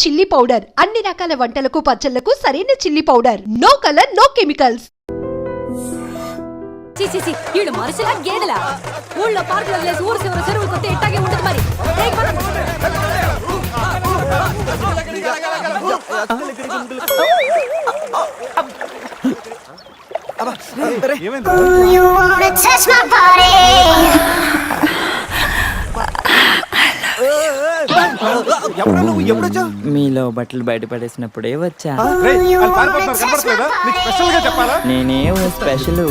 Chilli powder అన్ని రకాల వంటలకు పచ్చళ్లకు సరైన chilli powder. No colour no chemicals. ఈడు మనుషులా గేదెలా? ఊళ్ళో పార్కులు వదిలేసి ఊరు చివరి చెరువులు కొత్త ఇట్టాగే ఉంటుంది మరి. మీలో బట్టలు బయట పడేసినప్పుడే వచ్చా. నేనేం స్పెషల్.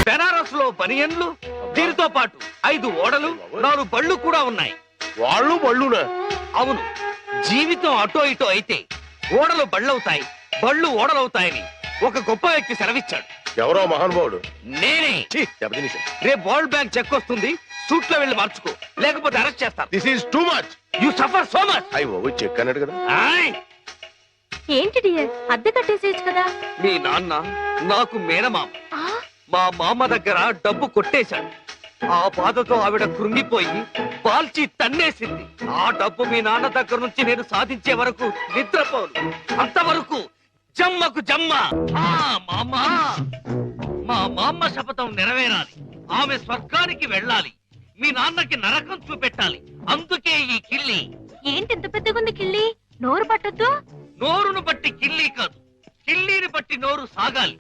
బెనారస్ లో బనియన్లు, దీనితో పాటు 5 ఓడలు, 4 బళ్ళు కూడా ఉన్నాయి. వాళ్ళు బళ్ళునా? అవును. జీవితం అటో ఇటో అయితే ఓడలు బళ్ళవుతాయి, బళ్ళు ఓడలవుతాయని ఒక గొప్ప వ్యక్తి సెలవిచ్చాడు. ఎవరో మహానుభావుడు. నేనే. రేపు వరల్డ్ బ్యాంక్ చెక్ వస్తుంది, సూట్ లో వెళ్ళి మార్చుకో, లేకపోతే అరెస్ట్ చేస్తాను. This is too much. You suffer so much. అయ్యో చెక్ అన్నాడు కదా. ఏంటి డియర్, అద్దె కట్టేసేయచ్చు కదా. మీ నాన్న నాకు మేనమామ. మా మామ దగ్గర డబ్బు కొట్టేశాడు. ఆ బాధతో ఆవిడ కృంగిపోయి పాల్చి తన్నేసింది. ఆ డబ్బు మీ నాన్న దగ్గర నుంచి నేను సాధించే వరకు నిద్రపోను. అంతవరకు జమ్మకు జమ్మ. మా మామ శపథం నెరవేరాలి. ఆమె స్వర్గానికి వెళ్ళాలి. మీ నాన్నకి నరకం చూపెట్టాలి. అందుకే ఈ కిల్లి. ఏంటి ఇంత పెద్దగుంది కిల్లి? నోరు పట్టొద్దు. నోరును బట్టి కిల్లి కాదు, కిల్లీని బట్టి నోరు సాగాలి.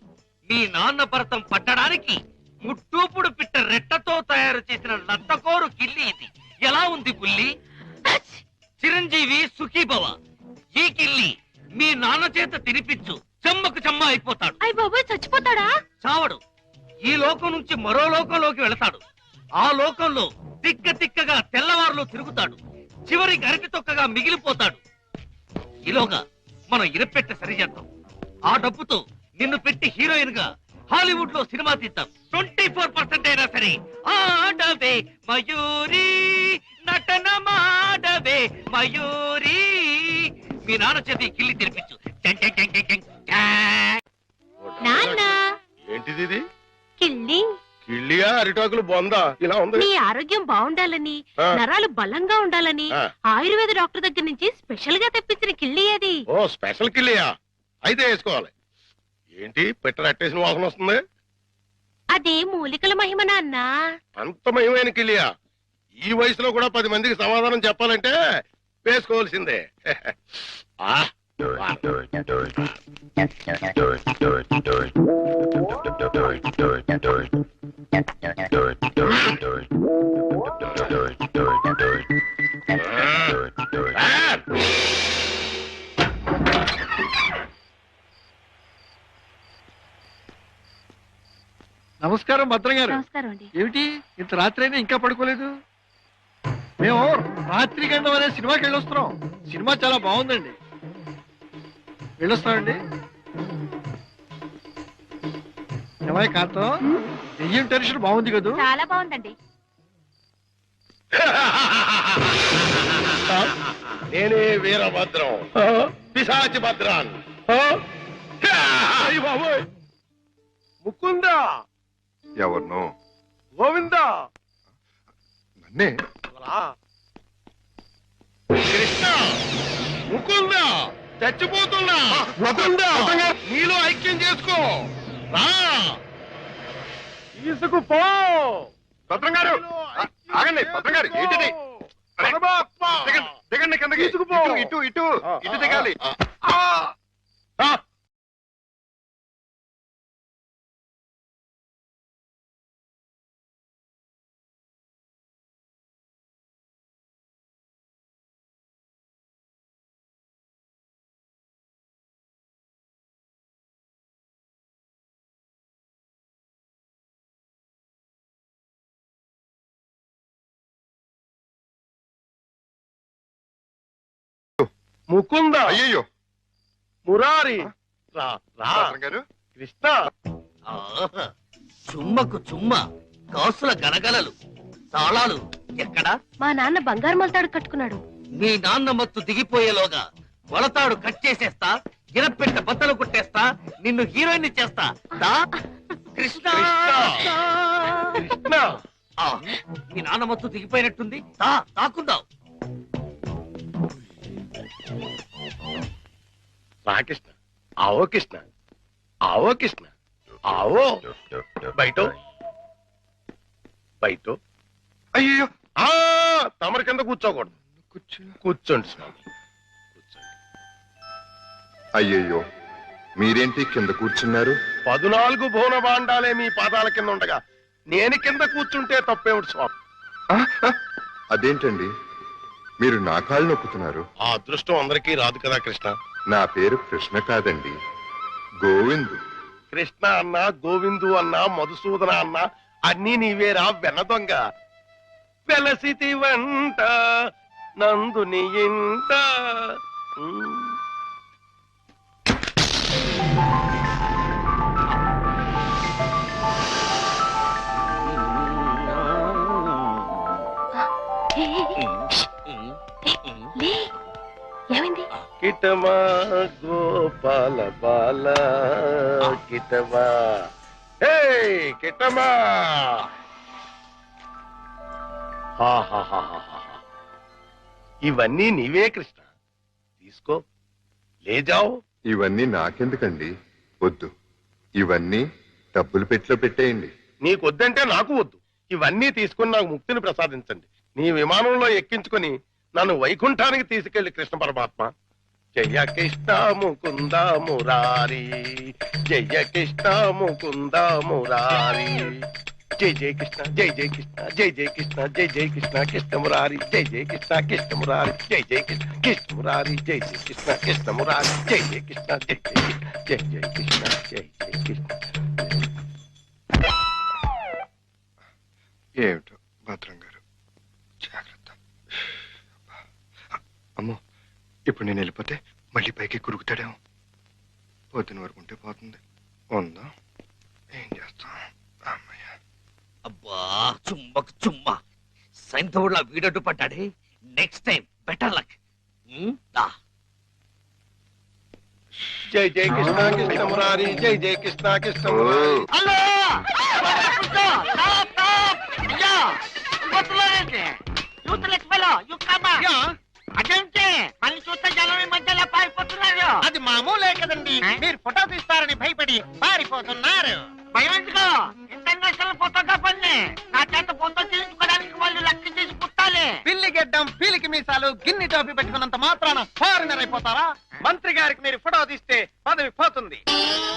మీ నాన్న భరతం పట్టడానికి ముట్టూపుడు పిట్ట రెట్టతో తయారు చేసిన లత్తకోరు కిల్లి ఇది. ఎలా ఉంది బుల్లి? చిరంజీవి సుఖీభవ. ఈ కిల్లి మీ నాన్న చేత తినిపించు, చెమ్మకు చెమ్మ అయిపోతాడు. అయ్య బాబోయ్, చచ్చిపోతాడా? చావడు. ఈ లోకం నుంచి మరో లోకంలోకి వెళతాడు. ఆ లోకంలో తిక్క తిక్కగా తెల్లవారులో తిరుగుతాడు. చివరికి అరటి తొక్కగా మిగిలిపోతాడు. ఈలోగా మనం ఇరపెట్ట సరిచేద్దాం. ఆ డబ్బుతో నిన్ను పెట్టి హీరోయిన్ గా హాలీవుడ్ లో సినిమా తీద్దాం. 24% అయినా సరే ఆడవే మయూరి, నటన మాడవే మయూరి. మీ నాన్న చేతి కిల్లి తెరిపించు. నాన్న, ఏంటిది ఇది? కిల్లి. కిళ్ళియా అరిటాకులు బొందా ఇలా ఉంది? నీ ఆరోగ్యం బాగుండాలని, నరాలు బలంగా ఉండాలని ఆయుర్వేద డాక్టర్ దగ్గర నుంచి స్పెషల్ గా తెప్పించిన కిల్లి అది. ఓ స్పెషల్ కిళ్ళియా? అయితే వేసుకోవాలి. ఏంటి పెట్ట అట్టేసిన వాసన వస్తుంది? అది మూలికల మహిమ నాన్న. అంత మహిమైన కిళ్ళియా? ఈ వయసులో కూడా 10 మందికి సమాధానం చెప్పాలంటే వేసుకోవాల్సిందే. నమస్కారం భద్రం గారు. నమస్కారం అండి. ఏమిటి ఇంత రాత్రి అయినా ఇంకా పడుకోలేదు? మేము రాత్రి గండం అనే సినిమాకి వెళ్ళొస్తున్నాం. సినిమా చాలా బాగుందండి. వెళ్ళొస్తామండి. ఏమయ్య కాంతం, దెయ్యం టెన్షన్ బాగుంది కదా? చాలా బాగుందండి. నేనే వీరభద్రం, పిశాచి భద్రాన్. ముకుందా. ఎవరినో? గోవిందా. నన్నే. కృష్ణ, ముకుందా, చచ్చిపోతున్నా. నీలో ఐక్యం చేసుకో. రా, తీసుకుపో. భద్రం గారు ఆగండి. భద్రం గారు ఏంటిది? దిగండి కిందకి. ఇటు ఇటు ఇటు ఇటు దిగాలి. ముకుంద, అయ్యో మురారి. గారు కృష్ణ. చుమ్మకు చుమ్మ, కాసుల గలగలలు, తాళాలు ఎక్కడా? మా నాన్న బంగారు మొలతాడు కట్టుకున్నాడు. మీ నాన్న మత్తు దిగిపోయేలోగా మొలతాడు కట్ చేసేస్తా, గిరపెట్ట బద్దలు కొట్టేస్తా, నిన్ను హీరోయిన్ చేస్తా. కృష్ణ. కృష్ణ మీ నాన్న మొత్తం దిగిపోయినట్టుంది తాకుందాం. రా కృష్ణ, ఆవో కృష్ణ, ఆవో కృష్ణ, ఆవో. బయట బయట. అయ్యో తమరి కింద కూర్చోకూడదు. కూర్చోండి స్వామి, కూర్చోండి. అయ్యయ్యో మీరేంటి కింద కూర్చున్నారు? 14 భువన భాండాలే మీ పాదాల కింద ఉండగా నేను కింద కూర్చుంటే తప్పేమిటి స్వామి? అదేంటండి మీరు నా కాళ్ళు నొక్కుతున్నారు? ఆ అదృష్టం అందరికీ రాదు కదా కృష్ణ. నా పేరు కృష్ణ కాదండి, గోవిందు. కృష్ణ అన్నా, గోవిందు అన్నా, మధుసూదన అన్నా అన్నీ నీవేరా వెన్న దొంగ. వెలసితి వంట నందుని ఇంట. ఏమైంది? కిటమా గోపాల బాల కిటమా, హే కిటమా. ఇవన్నీ నీవే కృష్ణ, తీసుకో, లేజావు. ఇవన్నీ నాకెందుకండి? వద్దు, ఇవన్నీ డబ్బులు పెట్టిలో పెట్టేయండి. నీకొద్దంటే నాకు వద్దు. ఇవన్నీ తీసుకుని నాకు ముక్తిని ప్రసాదించండి. నీ విమానంలో ఎక్కించుకొని నన్ను వైకుంఠానికి తీసుకెళ్లి కృష్ణ పరమాత్మ. జయ కృష్ణ ముకుంద మురారి, జయ కృష్ణ ముకుంద మురారి. జై జయ కృష్ణ, జై జయ కృష్ణ, జై జయ కృష్ణ, జై జయ కృష్ణ కృష్ణ మురారి, జై జయ కృష్ణ కృష్ణ మురారి, జై జయ కృష్ణ కృష్ణ మురారి, జై జయ కృష్ణ కృష్ణ మురారి, జై జయ కృష్ణ, జై జయ కృష్ణ, జై జయ కృష్ణ, జై జయ కృష్ణ. ఏమిటో భద్రం గారు, జాగ్రత్త. అమ్మో, ఇప్పుడు నేను వెళ్ళిపోతే మళ్ళీ పైకి కురుకుతాడేమో. పొద్దున వరకు ఉంటే పోతుంది. ఉందా, ఏం చేస్తాం? అమ్మయ్య. అబ్బా చుమ్మకు చుమ్మా, సైంధవుడిలా వీడడ్డు పడ్డాడే. Next time better luck. జై జయ కృష్ణ కృష్ణ మురారి, జై జయ కృష్ణ కృష్ణ మురారి. అదేంటి మళ్ళీ చూస్తే జనం మధ్యలో పారిపోతున్నారు? అది మామూలే కదండి, మీరు ఫోటో తీస్తారని భయపడి పారిపోతున్నారు. భయం ఎందుకు? ఇంటర్నేషనల్ ఫోటోగ్రాఫర్ని నా చేత ఫోటో తీయించుకోవడానికి వాళ్ళు లెక్క చేసి పుట్టాలి. పిల్లి గెడ్డం, పీలికి మీసాలు, గిన్ని టోపీ పెట్టుకున్నంత మాత్రాన ఫారినర్ అయిపోతారా? మంత్రి గారికి మీరు ఫోటో తీస్తే పదవి పోతుంది,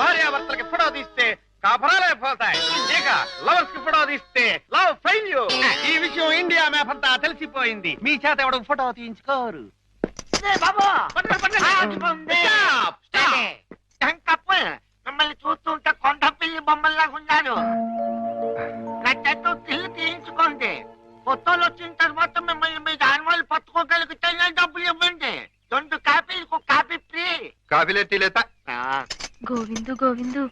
భార్యాభర్తలకి ఫోటో తీస్తే కాపురాలే పోతాయి, ఇక లవర్స్ కి ఫోటో తీస్తే లవ్ ఫెయిల్యూర్. ఈ విషయం ఇండియా మ్యాప్ అంతా తెలిసిపోయింది. మీ చేత ఎవడు ఫోటో తీయించుకోరు. మిమ్మల్ని చూస్తుంటే కొండ పిల్లి బొమ్మల్లాగా ఉన్నారు. నా చేత తిల్లు తీయించుకోండి. ఫోటోలు వచ్చిన తర్వాత మిమ్మల్ని మీ దానివాళ్ళు పట్టుకోగలిగితే డబ్బులు ఇవ్వండి. 2 కాపీలకు కాపీ ఫ్రీ. కాఫీలే టీలేత. గోవిందు గోవిందు,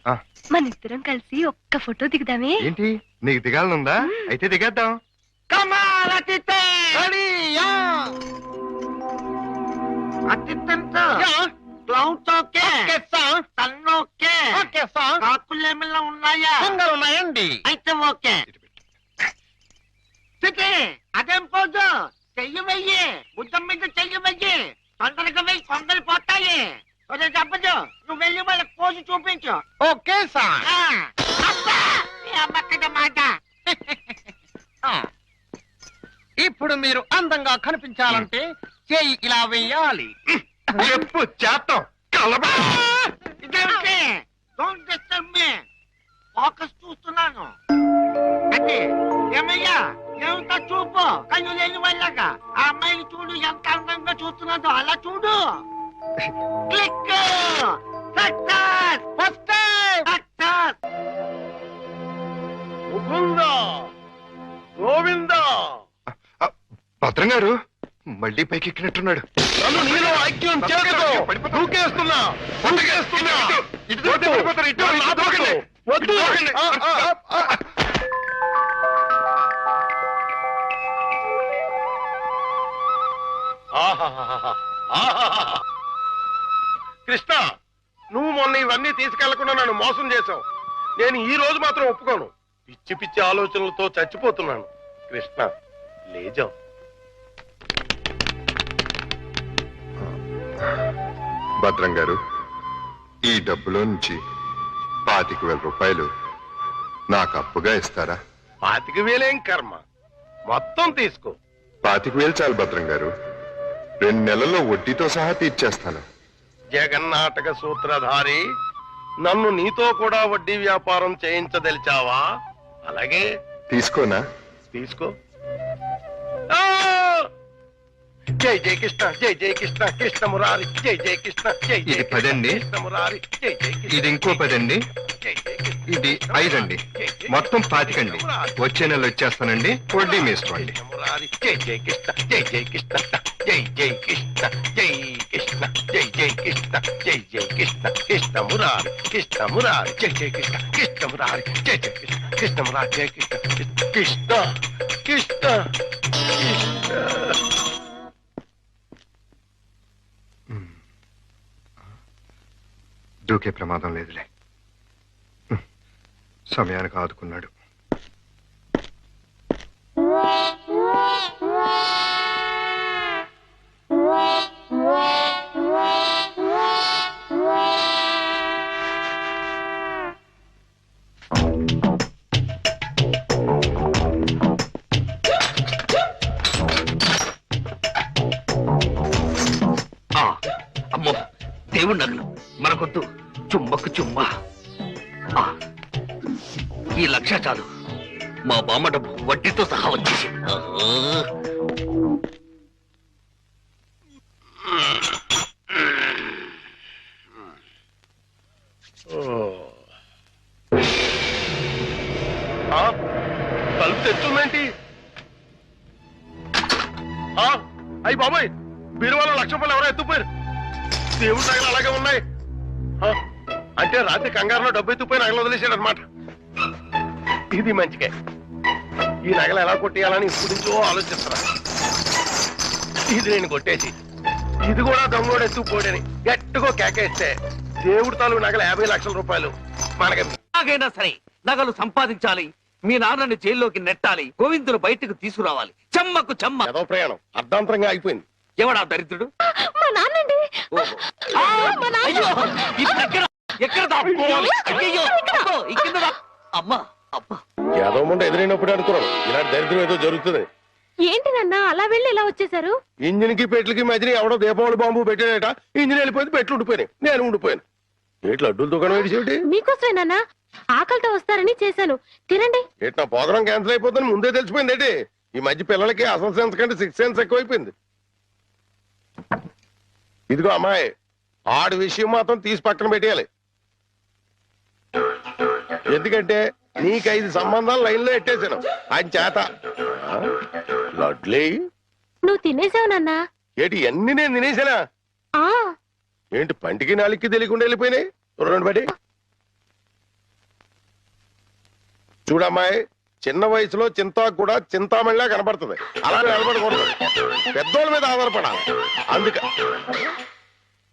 మన ఇద్దరం కలిసి ఒక్క ఫోటో దిగుదామే? ఏంటి, నీకు దిగాలనుందా? అయితే దిగేద్దాం. కాకులేమిలా ఉన్నాయా? ఉన్నాయండి. అయితే ఓకే. అదేం పోదు, చెయ్యి వెయ్యి, బుద్ధం మీద చెయ్యి వెయ్యి. తొందరగా వెయ్యి, కొందరు పోతాయి. చెప్పదు, నువ్వు వెళ్ళి వాళ్ళకి పోజు చూపించు. Okay sir. మాట. ఇప్పుడు మీరు అందంగా కనిపించాలంటే చేయి ఇలా వెయ్యాలి. చెప్పు చేత్తాం. ఇదేంటి? Don't disturb me. ఫోకస్ చూస్తున్నాను. అంటే ఏమయ్యా, ఏమిటా చూపు? కళ్ళు లేని వాళ్ళగా ఆ అమ్మాయిని చూడు, ఎంత అందంగా చూస్తున్నాదో అలా చూడు. Click. Success. First time success. Mukunda, Govinda. భద్రం గారు మళ్ళీ పైకి ఎక్కినట్టున్నాడు. నన్ను నీలో ఐక్యం చేయదు. దూకేస్తున్నా, దూకేస్తున్నా. వద్దు. కృష్ణ, నువ్వు మొన్న ఇవన్నీ తీసుకెళ్లకుండా నన్ను మోసం చేశావు. నేను ఈ రోజు మాత్రం ఒప్పుకోను. పిచ్చి పిచ్చి ఆలోచనలతో చచ్చిపోతున్నాను. కృష్ణ లేజం. భద్రం గారు, ఈ డబ్బులో నుంచి 25,000 రూపాయలు నాకు అప్పుగా ఇస్తారా? 25,000 కర్మ, మొత్తం తీసుకో. 25,000 చాలు భద్రం గారు. 2 నెలల్లో వడ్డీతో సహా తీర్చేస్తాను. జగన్నాటక సూత్రధారి, నన్ను నీతో కూడా వడ్డీ వ్యాపారం చేయించదలిచావా? అలాగే తీసుకోనా? తీసుకో. ఆ! జై జై కృష్ణ, జై జై కృష్ణ, కృష్ణ మురారి, జై జై కృష్ణ, జై జై ఇది 10 అండి. కృష్ణ మురారి, జై జై కృష్ణ, ఇది ఇంకో 10 అండి. జై జై కృష్ణ, ఇది 5 అండి. మొత్తం 25 అండి. వచ్చే నెల వచ్చేస్తానండి. వడ్డీ వేసుకోండి. కృష్ణ మురారి, జై జై కృష్ణ, జై జై కృష్ణ, జై జై కృష్ణ, జై కృష్ణ, జై జై కృష్ణ, జై జై కృష్ణ, కృష్ణ మురారి, కృష్ణ మురారి, జై జై కృష్ణ, కృష్ణ మురారి, జై జై కృష్ణ, కృష్ణ మురారి, జై కృష్ణ, కృష్ణ కృష్ణ కృష్ణ. దూకే ప్రమాదం లేదులే. సమయానికి ఆదుకున్నాడు. అమ్మో, దేవుడి నగలు మనకొద్దు. చుమ్మకు చుమ్మా. ఈ 1,00,000 చాలు. మా బామ్మ డబ్బు వడ్డీతో సహా వచ్చేసి. తలుపు తెచ్చుందేంటి? అయ్యి బాబాయ్, బీరువాలో 1,00,000 రూపాయలు ఎవరో ఎత్తుపోయారు. దేవుడి నగలు అలాగే ఉన్నాయి. అంటే రాత్రి కంగారులో డబ్బు ఎత్తుపోయి నగలు వదిలేశాడు అనమాట. ఇది మంచిగా. ఈ నగలు ఎలా కొట్టేయాలని ఇప్పుడు నుంచో ఆలోచిస్తున్నా. ఇది నేను కొట్టేసి ఇది కూడా దొంగోడు ఎత్తుకుపోడని గట్టిగా కేకేస్తే దేవుడి తాలూకు నగలు 50,00,000 రూపాయలు మనకి. ఎలాగైనా సరే నగలు సంపాదించాలి. మీ నాన్నని జైల్లోకి నెట్టాలి. గోవిందులు బయటకు తీసుకురావాలి. చెమ్మకు చెమ్మ. ఏదో ప్రయాణం అర్ధాంతరంగా అయిపోయింది. ఎవడా దరిద్రుడు? మా నాన్నండి. అయ్యో, ఇప్పుడు ఎక్కడ దాక్కోవాలి? అయ్యయ్యో, అబ్బో, ఈ కింద అమ్మా అబ్బా. ఏదో ముందు ఎదురైనప్పుడు అనుకున్నాను ఇలాంటి దరిద్రం ఏదో జరుగుతుంది. ఏంటి నాన్న అలా వెళ్ళి ఇలా వచ్చేసారు? ఇంజిన్ కి పెట్లకి మధ్యన ఎవడో దీపావళి బాంబు పెట్టాడట. ఇంజిన్ వెళ్ళిపోయింది, పెట్లు ఉండిపోయినాయి, నేను ఉండిపోయాను. ఏట్లు అడ్డుల దుకాణం ఏంటి? మీకోసమే నాన్న, ఆకలితో వస్తారని చేశాను, తినండి. ఏంటి నా ప్రోగ్రాం క్యాన్సిల్ అయిపోతుంది ముందే తెలిసిపోయింది ఏంటి? ఈ మధ్య పిల్లలకి అసలు సెన్స్ కంటే 6th సెన్స్ ఎక్కువైపోయింది. ఇదిగో అమ్మాయి, ఆడి విషయం మాత్రం తీసి పక్కన పెట్టేయాలి. ఎందుకంటే నీకు 5 సంబంధాలు లైన్ లో ఎట్టేశాను ఆయన చేత. లడ్లీ, నువ్వు తినేసావు నాన్న. ఏంటి అన్ని నేను తినేసానా? ఆ ఏంటి పంటికి నాలుగుకి తెలియకుండా వెళ్ళిపోయినాయి? రెండు బట్టి చూడమ్మాయి, చిన్న వయసులో చింతాకు కూడా చింతామణిలా కనపడుతుంది. అలా నిలబడకూడదు, పెద్దోళ్ళ మీద ఆధారపడాలి. అందుక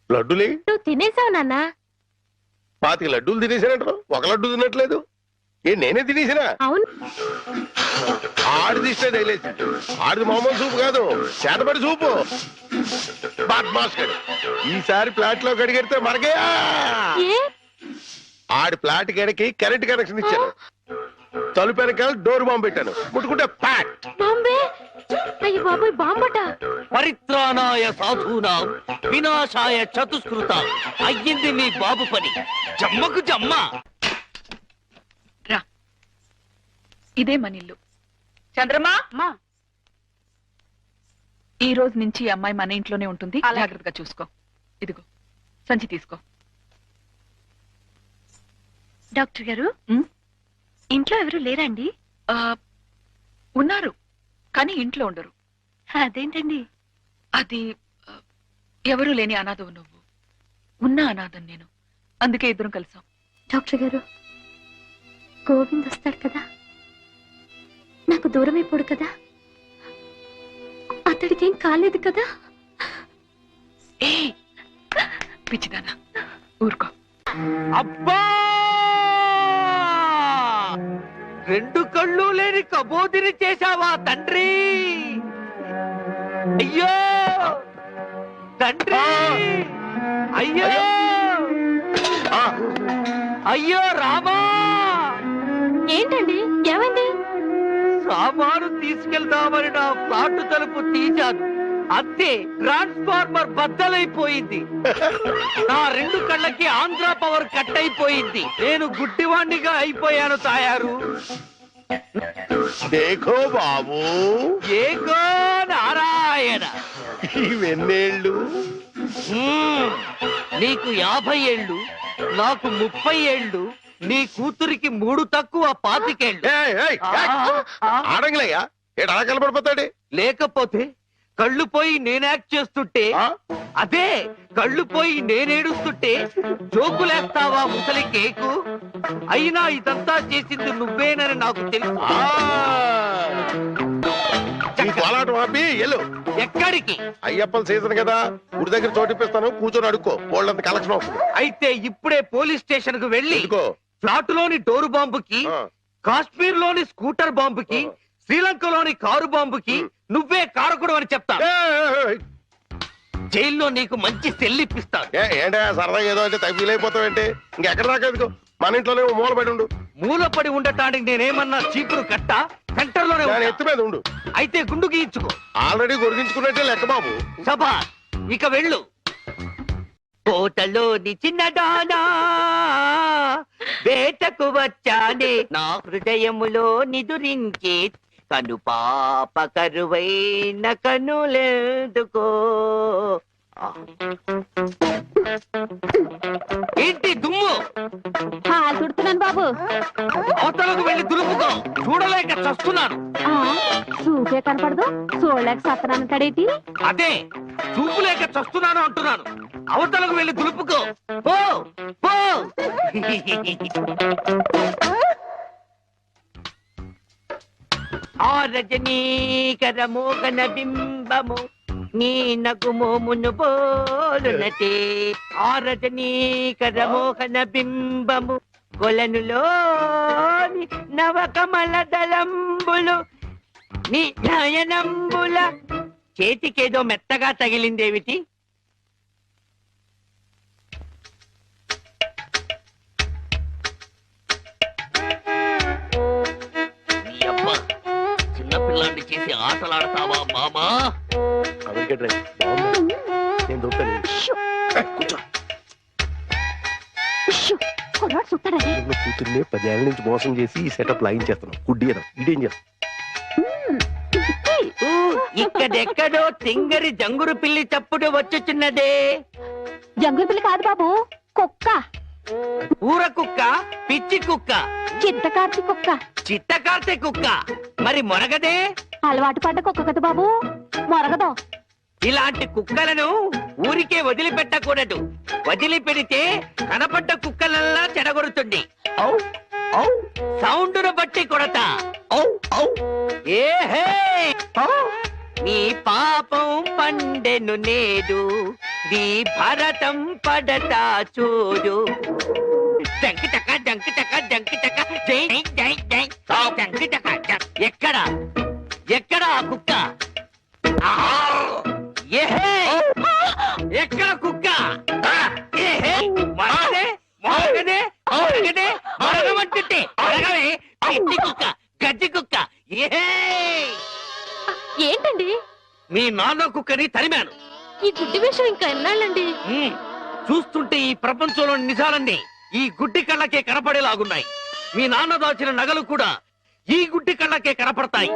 లడ్డులే నువ్వు తినేసావు నాన్న. 25 లడ్డూలు తినేసానంటారు, 1 లడ్డు తినట్లేదు. నేనే తినేసినా? అవును. ఆడిది ఇస్తే తగిలేసి. ఆడిది మామూలు సూపు కాదు, చేతపడి సూపు. ఈసారి ప్లాట్ లో కడిగెడితే మనకే. ఆడి ప్లాట్ గడికి కరెంట్ కనెక్షన్ ఇచ్చాను. తలుపు వెనకాల డోర్ బాంబు పెట్టాను. ముట్టుకుంటే ప్యాట్. బాంబే. అయ్య బాబోయ్, బాంబట. పరిత్రాణాయ సాధూనాం వినాశాయ చతుష్కృత. అయ్యింది మీ బాబు పని. జమ్మకు జమ్మ. రా, ఇదే మనిల్లు. చంద్రమా, ఈ రోజు నుంచి ఈ అమ్మాయి మన ఇంట్లోనే ఉంటుంది. జాగ్రత్తగా చూసుకో. ఇదిగో సంచి తీసుకో. డాక్టర్ గారు, ఇంట్లో ఎవరు లేరండి? ఉన్నారు, కానీ ఇంట్లో ఉండరు. అదేంటండి? అది ఎవరూ లేని అనాథవు నువ్వు, ఉన్న అనాథం నేను. అందుకే ఇద్దరం కలిసాం. డాక్టర్ గారు, గోవింద్ వస్తాడు కదా, నాకు దూరం అయిపోడు కదా, అతడికి ఏం కాలేదు కదా? ఏ పిచ్చిదానా, ఊరుకో. అబ్బా, రెండు కళ్ళు లేని కబోదిని చేశావా తండ్రి? అయ్యో తండ్రి, అయ్యో అయ్యో రామా! ఏంటండి ఏమైంది? సామాను తీసుకెళ్దామని నా ఫ్లాట్ తలుపు తీశాను, అంతే ట్రాన్స్ఫార్మర్ బద్దలైపోయింది. నా రెండు కళ్ళకి ఆంధ్ర పవర్ కట్ అయిపోయింది. నేను గుడ్డివాణ్ణిగా అయిపోయాను తాయారు. దేఖో బాబు, ఏకో నారాయణ. ఇవెన్నేళ్ళు? నీకు 50 ఏళ్ళు, నాకు 30 ఏళ్ళు, నీ కూతురికి 3 తక్కువ 25 ఏళ్ళు. ఆడంగిలయ్యా, ఏడు అలా కలపడిపోతాడు. లేకపోతే కళ్ళు పోయి నేను యాక్ట్ చేస్తుంటే, అదే కళ్ళు పోయి నేనేడుస్తుంటే జోకులేస్తావా ముసలి కేకు? అయినా ఇదంతా చేసింది నువ్వేనని నాకు తెలుసు. కోలాటం ఆపి ఎల్లు. ఎక్కడికి? అయ్యప్పల సీజన్ కదా, గుడి దగ్గర చోటిప్పిస్తాను, కూర్చొని అడుక్కో, వాళ్ళంత కలెక్షన్ వస్తుంది. అయితే ఇప్పుడే పోలీస్ స్టేషన్ కు వెళ్ళి ఇదిగో ఫ్లాట్ లోని డోరు బాంబుకి, కాశ్మీర్ లోని స్కూటర్ బాంబుకి, శ్రీలంకలోని కారు బాంబుకి నువ్వే కారకుడు అని చెప్తా. జైల్లో నీకు మంచి సెల్లిప్పిస్తాను. ఏంటా సరదాగా ఏదో అంటే తగ్గిలు అయిపోతావేంటి? ఇంకెక్కడ దాకా ఎందుకు, మన ఇంట్లోనే మూలపడి ఉండు. మూలపడి ఉండటానికి నేనేమన్నా చీపురు కట్ట? సెంటర్ లోనే ఎత్తు మీద ఉండు. అయితే గుండు గీయించుకో. ఆల్రెడీ గొరిగించుకున్నట్టే లెక్క బాబు. సభా, ఇక వెళ్ళు. కోటలోని చిన్నదానా వేటకు వచ్చానే, నా హృదయములో నిదురించే కను పాప కరువైన కనులెందుకో. ఏంటి దుమ్ము? చుడుతున్నాను బాబు. అవతలకు వెళ్ళి దులుపుకో, చూడలేక చస్తున్నాను. చూపే కనపడదు, చూడలేక సత్తనాను తడేటి. అదే చూపు లేక చస్తున్నాను అంటున్నాను. అవతలకు వెళ్ళి దులుపుకో, పో పో. ఆ రజనీకర మోగన బింబము నీ నగు మోమును బోలునటే. ఆ రజనీకర మోహన బింబము కొలనులోని నవకమల దళంబులు నీ నయనంబుల. చేతికేదో మెత్తగా తగిలిందేమిటి? చిన్నపిల్లాన్ని చేసి ఆటలాడతావా మామా? నేను దొరుకుతాను. కూతుర్ని 10 ఏళ్ళ నుంచి మోసం చేసి ఈ సెటప్ లాగించేస్తున్నావు. గుడ్డియడం ఇదేం చేస్తావు? ఇక్కడెక్కడో తింగరి జంగురు పిల్లి చప్పుడు వచ్చుచున్నదే. జంగుల పిల్ల కాదు బాబు, కుక్క. ఊర కుక్క, పిచ్చి కుక్క, చిత్తకార్తి కుక్క. చిత్తకార్తె కుక్క. మరి మొరగదే? అలవాటు పడ్డ కుక్క కదా బాబు, మొరగదు. ఇలాంటి కుక్కలను ఊరికే వదిలిపెట్టకూడదు. వదిలిపెడితే కనపడ్డ కుక్కలల్లా చెడగొడుతుంది. సౌండును బట్టి కొడతా. ఏహే, నీ పాపం పండెను నేడు, నీ భరతం పడతా చూడు. జంకి చక్క జంకి చక్క జంకి చక్క జై జై జై జంకి చక్క. ఎక్కడ ఎక్కడ ఆ కుక్క? ఏహే, ఎక్కడ కుక్క? ఏహే, మరగదే మరగదే మరగదే మరగమంటుంటే మరగవే. పిచ్చి కుక్క, గజ్జి కుక్క. ఏహే, ఏంటండి? మీ నాన్న కుక్కని తరిమాను. ఈ గుడ్డి విషయం ఇంకా ఎన్నాళ్ళండి? చూస్తుంటే ఈ ప్రపంచంలోని నిజాలన్నీ ఈ గుడ్డి కళ్ళకే కనపడేలాగున్నాయి. మీ నాన్న దాచిన నగలు కూడా ఈ గుడ్డి కళ్ళకే కనపడతాయి.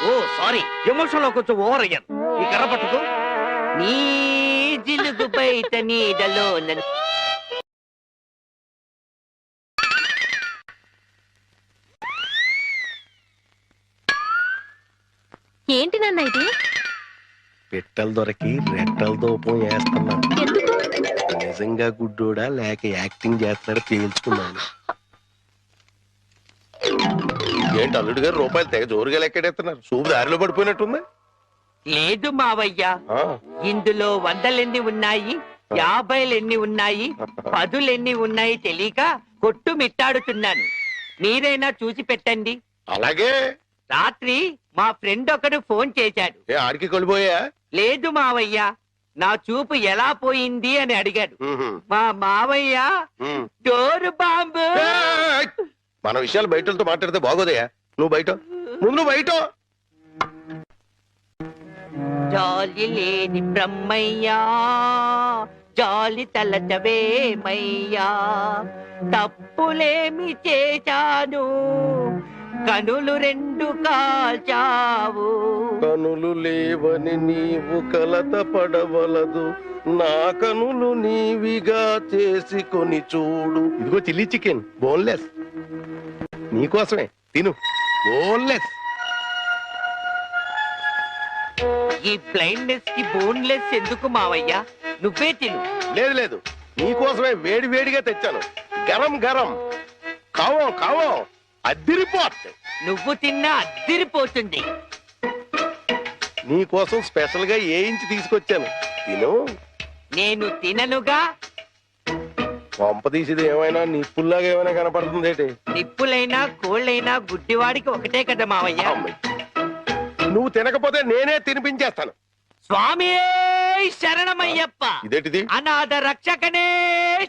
ఓ సారీ, ఎమోషన్ లో కొంచెం ఓవర్ అయ్యాను. ఈ కనపడదు. నీ జిలుగు బయట నీడలో ఏంటి నాన్న ఇది? పెట్టెలు దొరికి రెట్టల దూపం వేస్తున్నా. ఎందుకు? నిజంగా గుడ్డోడా లేక యాక్టింగ్ చేస్తున్నాడు తేల్చుకున్నాను. ఏంటి అల్లుడు గారు రూపాయలు తెగ జోరుగా లెక్కెడేస్తున్నారు? సూపు దారిలో పడిపోయినట్టుంది. లేదు మావయ్య, ఇందులో 100 ఉన్నాయి, 50 ఉన్నాయి, 10 ఉన్నాయి తెలియక కొట్టు మిట్టాడుతున్నాను. మీరైనా చూసి పెట్టండి. అలాగే. రాత్రి మా ఫ్రెండ్ ఒకడు ఫోన్ చేశాడు. ఆడికి కొలిపోయా? లేదు మావయ్య, నా చూపు ఎలా పోయింది అని అడిగాడు. మా మావయ్య డోరు బాంబు. మన విషయాలు బయటతో మాట్లాడితే బాగోదయా. నువ్వు బయట, ముందు నువ్వు బయట. జాలి లేని బ్రహ్మయ్యా, జాలి తలచవేమయ్యా, తప్పులేమి చేశాను, కనులు రెండు కాల్చావు. కనులు లేవని నీవు కలత పడవలదు, నా కనులు నీవిగా చేసుకొని చూడు. ఇదిగో చిల్లీ చికెన్, బోన్లెస్, నీకోసమే, తిను. బోన్లెస్. ఈ బ్లైండ్నెస్ కి బోన్లెస్ ఎందుకు మావయ్య, నువ్వే తిను. లేదు లేదు, నీకోసమే వేడి వేడిగా తెచ్చాను. గరం గరం, కావం కావం, అద్దిరిపోతుంది. నువ్వు తిన్నా అద్దిరిపోతుంది. నీకోసం స్పెషల్ గా వేయించి తీసుకొచ్చాను, తిను. నేను తిననుగా. పంప తీసేది ఏమైనా నిప్పుల్లాగా ఏమైనా కనపడుతుంది ఏంటి? నిప్పులైనా కోళ్ళైనా గుడ్డివాడికి ఒకటే కదా మావయ్య. నువ్వు తినకపోతే నేనే తినిపించేస్తాను. స్వామి శరణమయ్యప్ప. ఇదేంటిది? అనాథ రక్షకనే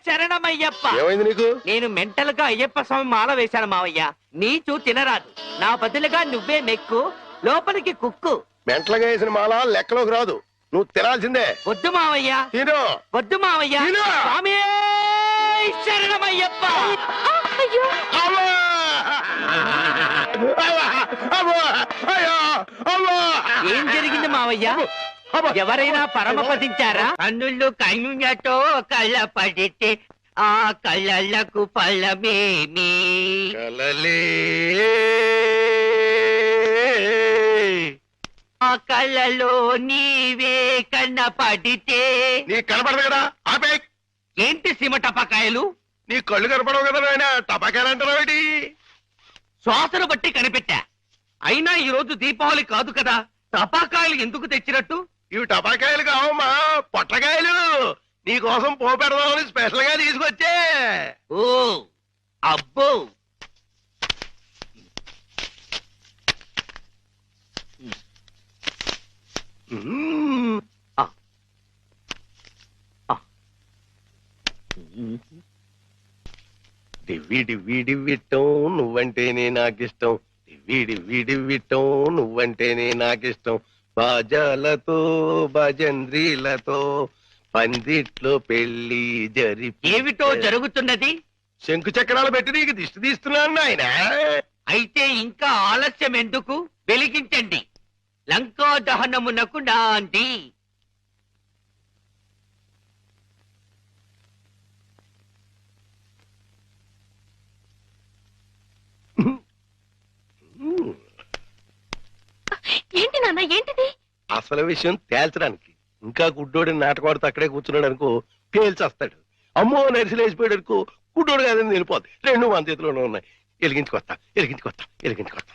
శరణమయ్యప్ప. ఏమైంది నీకు? నేను మెంటల్ గా అయ్యప్ప స్వామి మాల వేశాను మావయ్య. నీచు తినరాదు, నా బదులుగా నువ్వే మెక్కు, లోపలికి కుక్కు. మెంటలుగా వేసిన మాల లెక్కలోకి రాదు, నువ్వు తినాల్సిందే. వద్దు మావయ్య, తిను. వద్దు మావయ్య. తిను. స్వామి శరణమయ్యప్ప. అమ్మా! అమ్మా! అమ్మా! అయ్యో! అమ్మా! ఏం జరిగింది మావయ్య? ఎవరైనా పరమపదించారా? కన్నుళ్ళు కన్నులతో కళ్ళ పడితే ఆ కళ్ళకు ఫలమేమి? కలలే ఆ కళ్ళలో నీవే కన్న పడితే. నీ కనపడదు కదా, ఆపే. ఏంటి సీమ టపాకాయలు? నీ కళ్ళు కనపడవు కదా నాయన, టపాకాయలు అంటారా? శ్వాసను బట్టి కనిపెట్టా. అయినా ఈ రోజు దీపావళి కాదు కదా, టపాకాయలు ఎందుకు తెచ్చినట్టు? ఇవి టపాకాయలు కావమ్మా, పొట్లకాయలు. నీ కోసం పోపెడదామని స్పెషల్ గా తీసుకొచ్చే. ఓ అబ్బో, డివ్వి డివ్వి డివ్విట్టం నువ్వంటేనే నాకిష్టం, డివ్వి డివ్వి డివ్విట్టం నువ్వంటేనే నాకిష్టం. బాజాలతో భజంద్రీలతో పందిట్లో పెళ్లి జరిపి. ఏమిటో జరుగుతున్నది? శంకు చక్రాలు పెట్టి నీకు దిష్టి తీస్తున్నాను ఆయన. అయితే ఇంకా ఆలస్యం ఎందుకు? వెలిగించండి. లంకా దహనమునకు నాంది. ఏంటి నాన్న, ఏంటిది? అసలు విషయం తేల్చడానికి. ఇంకా గుడ్డోడి నాటకవాడితో అక్కడే కూర్చున్నాడు అనుకో, పేల్చేస్తాడు. అమ్మో నరిసిలేసిపోయాడు అనుకో, గుడ్డోడు కాదని వెళ్ళిపోద్ది. రెండు మన చేతిలోనే ఉన్నాయి. వెలిగించుకొస్తా, వెలిగించుకొస్తా, వెలిగించుకొస్తా.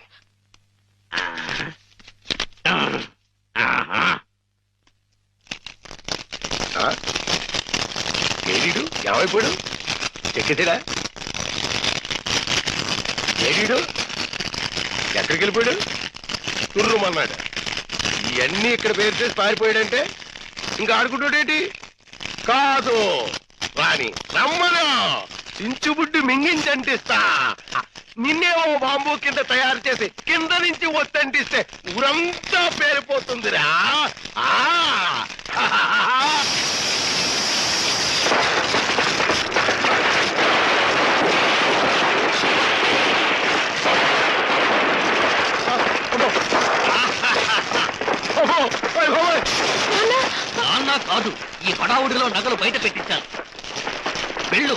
ఏడీడు ఏమైపోయాడు? చెక్కేసాడా? ఏడీడు ఎక్కడికి వెళ్ళిపోయాడు? తుర్రుమన్నాడు. ఇవన్నీ ఇక్కడ పేరు చేసి పారిపోయాడంటే ఇంకా ఆడుకుంటాడేంటి? కాదు రాని రమ్మను, చించుబుడ్డి మింగించంటిస్తా. నిన్నేమో బాంబు కింద తయారు చేసి కింద నుంచి ఒత్తంటిస్తే ఊరంతా పేరిపోతుందిరా. నాన్న కాదు, ఈ హడావుడిలో నగలు బయట పెట్టించాను. వెళ్ళు.